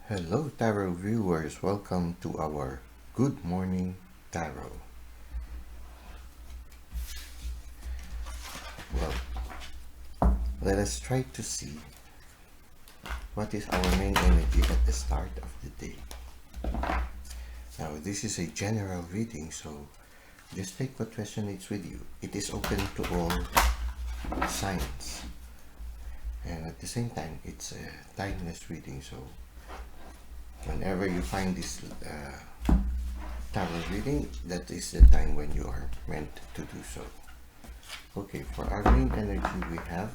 Hello, Tarot viewers. Welcome to our Good Morning Tarot. Well, let us try to see what is our main energy at the start of the day. Now, this is a general reading, so just take what resonates with you. It is open to all signs. And at the same time, it's a timeless reading, so whenever you find this tarot reading, that is the time when you are meant to do so. Okay, for our main energy, we have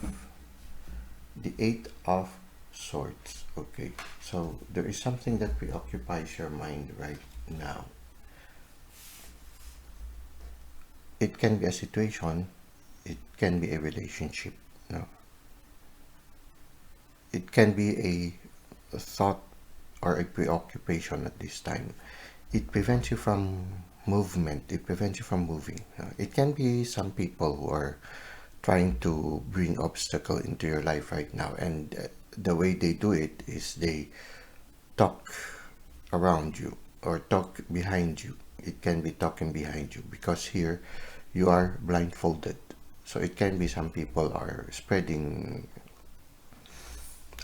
the Eight of Swords. Okay, so there is something that preoccupies your mind right now. It can be a situation, it can be a relationship. No, it can be a thought or a preoccupation at this time. It prevents you from movement, it prevents you from moving. It can be some people who are trying to bring obstacle into your life right now, and the way they do it is they talk around you or talk behind you. It can be talking behind you because here you are blindfolded, so it can be some people are spreading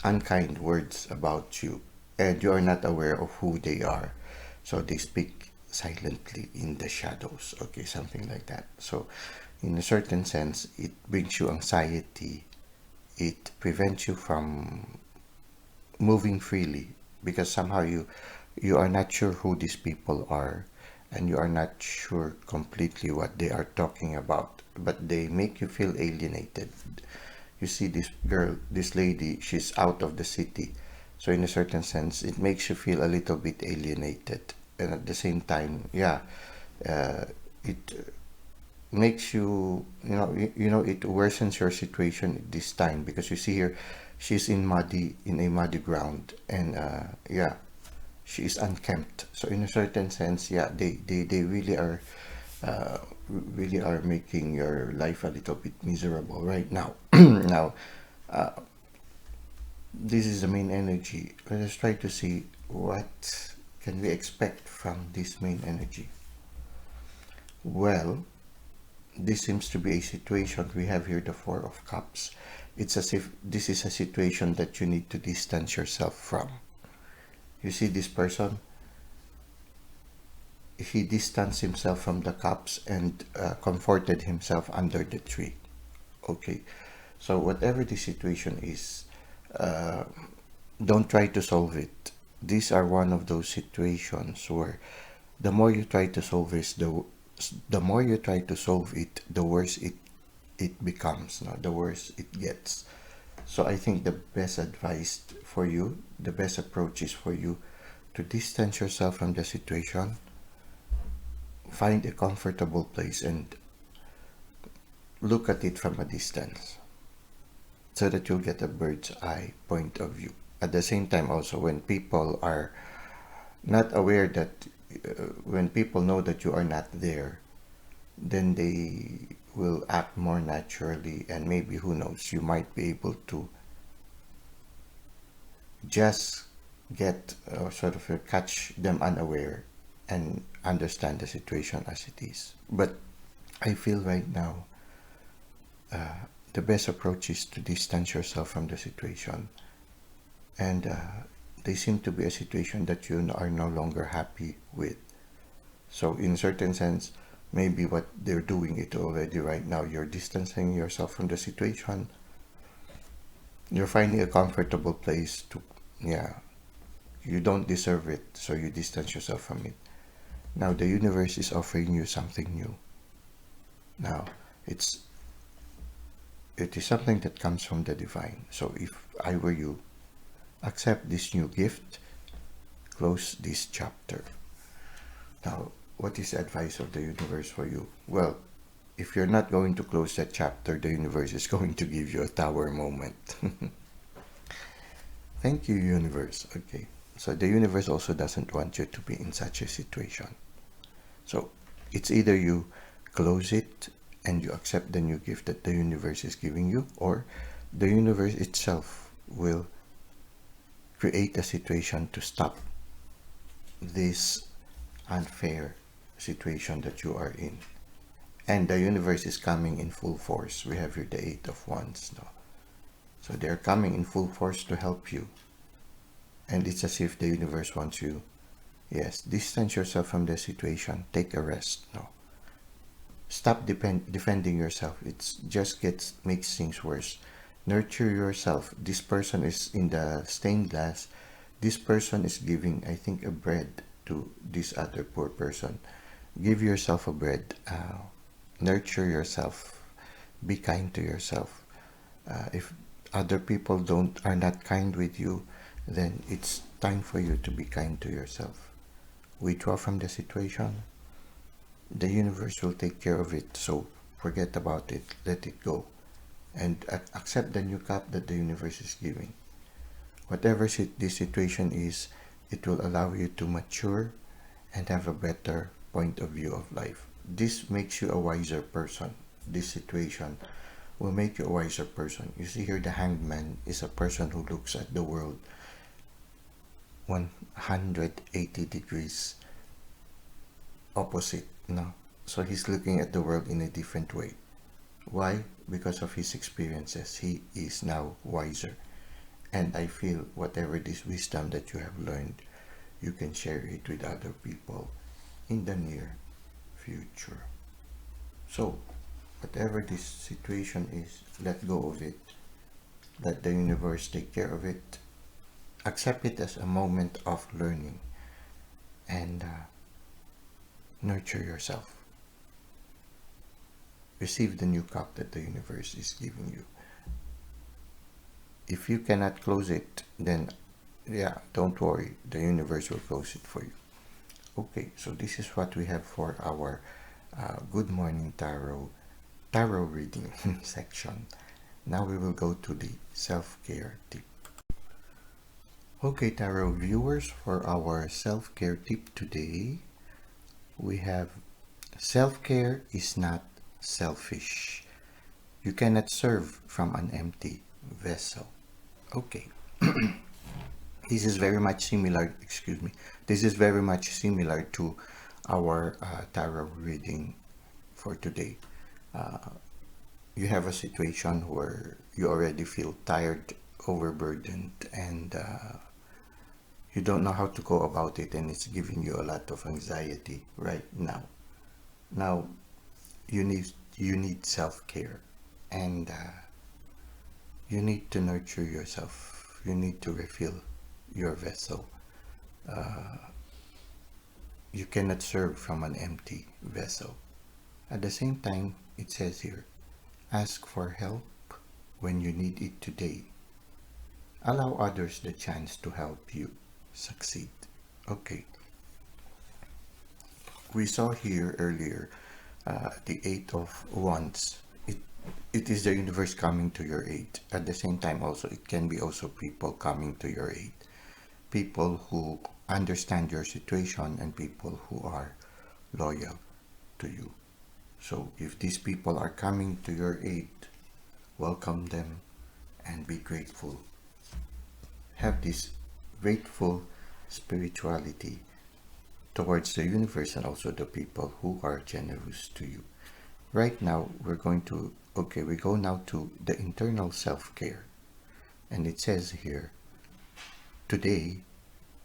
unkind words about you and you are not aware of who they are, so they speak silently in the shadows. Okay, something like that. So in a certain sense, it brings you anxiety, it prevents you from moving freely because somehow you are not sure who these people are and you are not sure completely what they are talking about, but they make you feel alienated. You see this girl, this lady, she's out of the city, so in a certain sense it makes you feel a little bit alienated, and at the same time, it makes you, it worsens your situation this time because you see here she's in a muddy ground, and she is unkempt, so in a certain sense, they uh, really are making your life a little bit miserable right now. Now, this is the main energy. Let us try to see what can we expect from this main energy. Well, this seems to be a situation. We have here the Four of Cups. It's as if this is a situation that you need to distance yourself from. You see this person, he distanced himself from the cups and comforted himself under the tree. Okay, so whatever the situation is, uh, don't try to solve it. These are one of those situations where the more you try to solve this, the more you try to solve it, the worse it becomes. No? The worse it gets. So I think the best advice for you, the best approach is for you to distance yourself from the situation, find a comfortable place, and look at it from a distance so that you'll get a bird's eye point of view. At the same time, also, when people are not aware that, when people know that you are not there, then they will act more naturally, and maybe, who knows, you might be able to just get sort of catch them unaware and understand the situation as it is. But I feel right now the best approach is to distance yourself from the situation, and they seem to be a situation that you are no longer happy with. So in certain sense, maybe what they're doing it already right now, you're distancing yourself from the situation, you're finding a comfortable place to, yeah, you don't deserve it, so you distance yourself from it. Now the universe is offering you something new. Now it's it is something that comes from the divine. So if I were you, accept this new gift, close this chapter. Now, what is the advice of the universe for you? Well, if you're not going to close that chapter, the universe is going to give you a tower moment. Thank you, universe. Okay. So the universe also doesn't want you to be in such a situation. So it's either you close it and you accept the new gift that the universe is giving you, or the universe itself will create a situation to stop this unfair situation that you are in. And the universe is coming in full force. We have here the Eight of Wands. No? So they're coming in full force to help you. And it's as if the universe wants you, yes, distance yourself from the situation. Take a rest. No. Stop defending yourself. It just makes things worse. Nurture yourself. This person is in the stained glass. This person is giving, I think, a bread to this other poor person. Give yourself a bread. Nurture yourself. Be kind to yourself. If other people are not kind with you, then it's time for you to be kind to yourself. Withdraw from the situation. The universe will take care of it. So forget about it. Let it go. And accept the new cup that the universe is giving. Whatever this situation is, it will allow you to mature and have a better point of view of life. This makes you a wiser person. This situation will make you a wiser person. You see here, the Hanged Man is a person who looks at the world 180 degrees opposite. No? So he's looking at the world in a different way. Why? Because of his experiences. He is now wiser. And I feel whatever this wisdom that you have learned, you can share it with other people in the near future. So, whatever this situation is, let go of it. Let the universe take care of it. Accept it as a moment of learning. And nurture yourself. Receive the new cup that the universe is giving you. If you cannot close it, then yeah, don't worry. The universe will close it for you. Okay, so this is what we have for our Good Morning Tarot reading section. Now we will go to the self-care tip. Okay, tarot viewers, for our self-care tip today, we have self-care is not selfish. You cannot serve from an empty vessel. Okay. This is very much similar, this is very much similar to our tarot reading for today. You have a situation where you already feel tired, overburdened, and you don't know how to go about it, and it's giving you a lot of anxiety right now. Now, you need self-care, and you need to nurture yourself. You need to refill your vessel. You cannot serve from an empty vessel. At the same time, it says here, ask for help when you need it today. Allow others the chance to help you succeed. Okay. We saw here earlier the Eight of Wands. It is the universe coming to your aid. At the same time also, it can be also people coming to your aid. People who understand your situation and people who are loyal to you. So if these people are coming to your aid, welcome them and be grateful. Have this grateful spirituality towards the universe and also the people who are generous to you. Right now, we go now to the internal self-care. And it says here, today,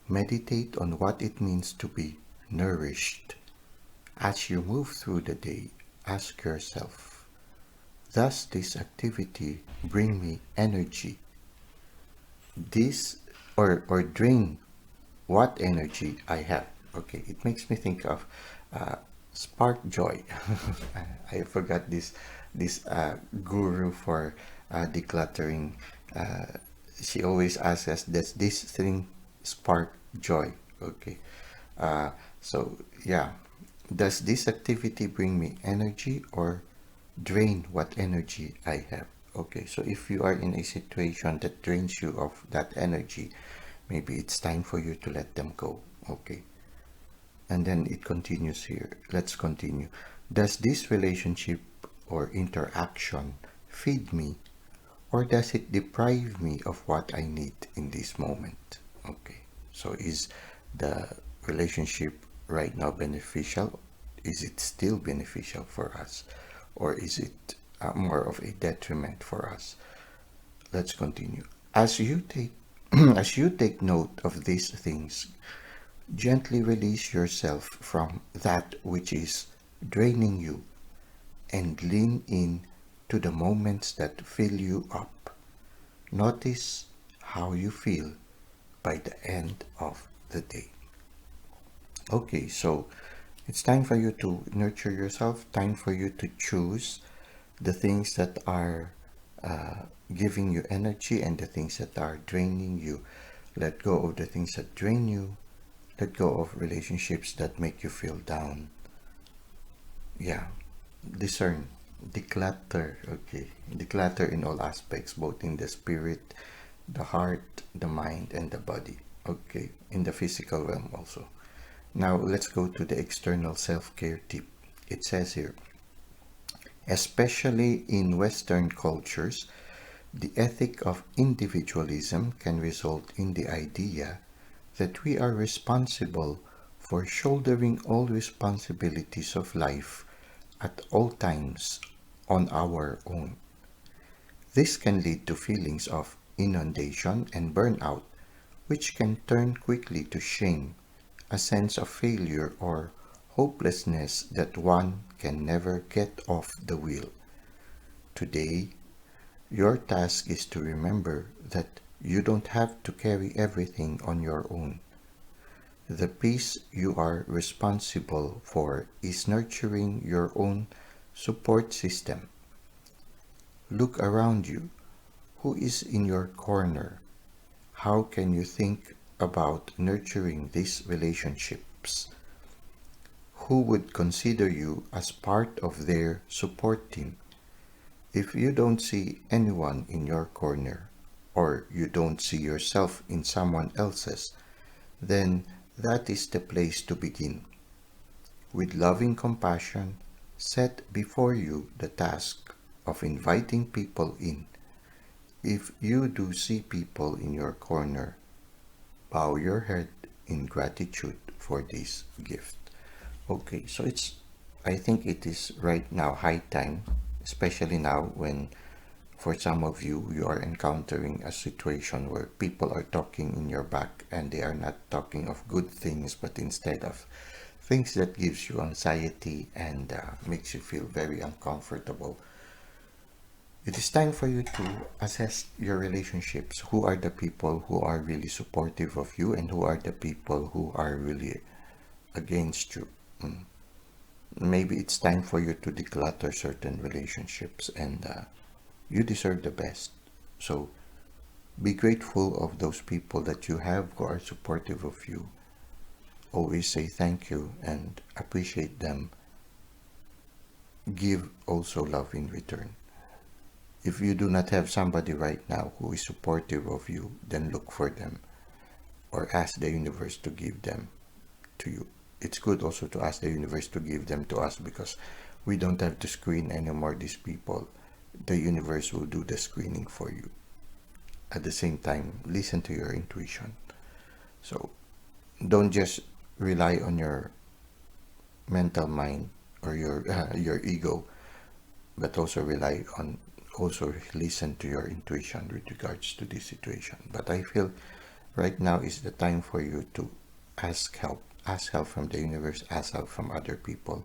meditate on what it means to be nourished. As you move through the day, ask yourself, does this activity bring me energy? This or drain what energy I have? Okay, it makes me think of spark joy. I forgot this guru for decluttering. She always asks us, does this thing spark joy? Okay, so yeah, does this activity bring me energy or drain what energy I have? Okay, so if you are in a situation that drains you of that energy, maybe it's time for you to let them go. Okay. And then it continues here. Let's continue. Does this relationship or interaction feed me, or does it deprive me of what I need in this moment? Okay, so is the relationship right now beneficial? Is it still beneficial for us, or is it more of a detriment for us? Let's continue. As you take as you take note of these things, gently release yourself from that which is draining you and lean in to the moments that fill you up. Notice how you feel by the end of the day. Okay, so it's time for you to nurture yourself, time for you to choose the things that are giving you energy and the things that are draining you. Let go of the things that drain you. Let go of relationships that make you feel down. Yeah, discern, declutter, okay, declutter in all aspects, both in the spirit, the heart, the mind, and the body, okay, in the physical realm also. Now let's go to the external self-care tip. It says here, especially in Western cultures, the ethic of individualism can result in the idea that we are responsible for shouldering all responsibilities of life at all times on our own. This can lead to feelings of inundation and burnout, which can turn quickly to shame, a sense of failure or hopelessness that one can never get off the wheel. Today, your task is to remember that you don't have to carry everything on your own. The piece you are responsible for is nurturing your own support system. Look around you. Who is in your corner? How can you think about nurturing these relationships? Who would consider you as part of their support team? If you don't see anyone in your corner, or you don't see yourself in someone else's, then that is the place to begin. With loving compassion, set before you the task of inviting people in. If you do see people in your corner, bow your head in gratitude for this gift. Okay, so I think it is right now high time, especially now when for some of you, you are encountering a situation where people are talking in your back and they are not talking of good things, but instead of things that gives you anxiety and makes you feel very uncomfortable. It is time for you to assess your relationships. Who are the people who are really supportive of you and who are the people who are really against you? Maybe it's time for you to declutter certain relationships and you deserve the best. So be grateful of those people that you have who are supportive of you. Always say thank you and appreciate them. Give also love in return. If you do not have somebody right now who is supportive of you, then look for them or ask the universe to give them to you. It's good also to ask the universe to give them to us because we don't have to screen anymore these people. The universe will do the screening for you. At the same time, listen to your intuition. So don't just rely on your mental mind or your ego, but also listen to your intuition with regards to this situation. But I feel right now is the time for you to ask help. Ask help from the universe, ask help from other people.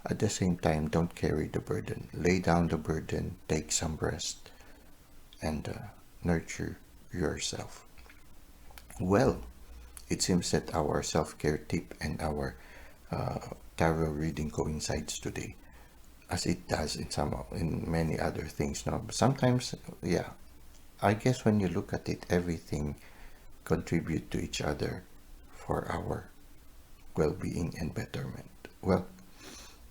At the same time, don't carry the burden. Lay down the burden, take some rest, and nurture yourself. Well, it seems that our self-care tip and our tarot reading coincides today, as it does in many other things. No, sometimes, yeah. I guess when you look at it, everything contribute to each other for our well-being and betterment. Well,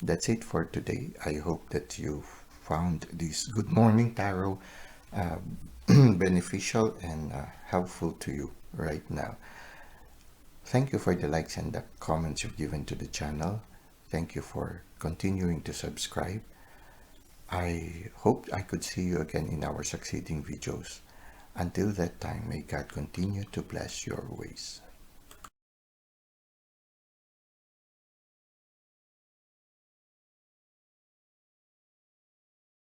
that's it for today. I hope that you found this Good Morning Tarot uh, beneficial and helpful to you right now. Thank you for the likes and the comments you've given to the channel. Thank you for continuing to subscribe. I hope I could see you again in our succeeding videos. Until that time, may God continue to bless your ways.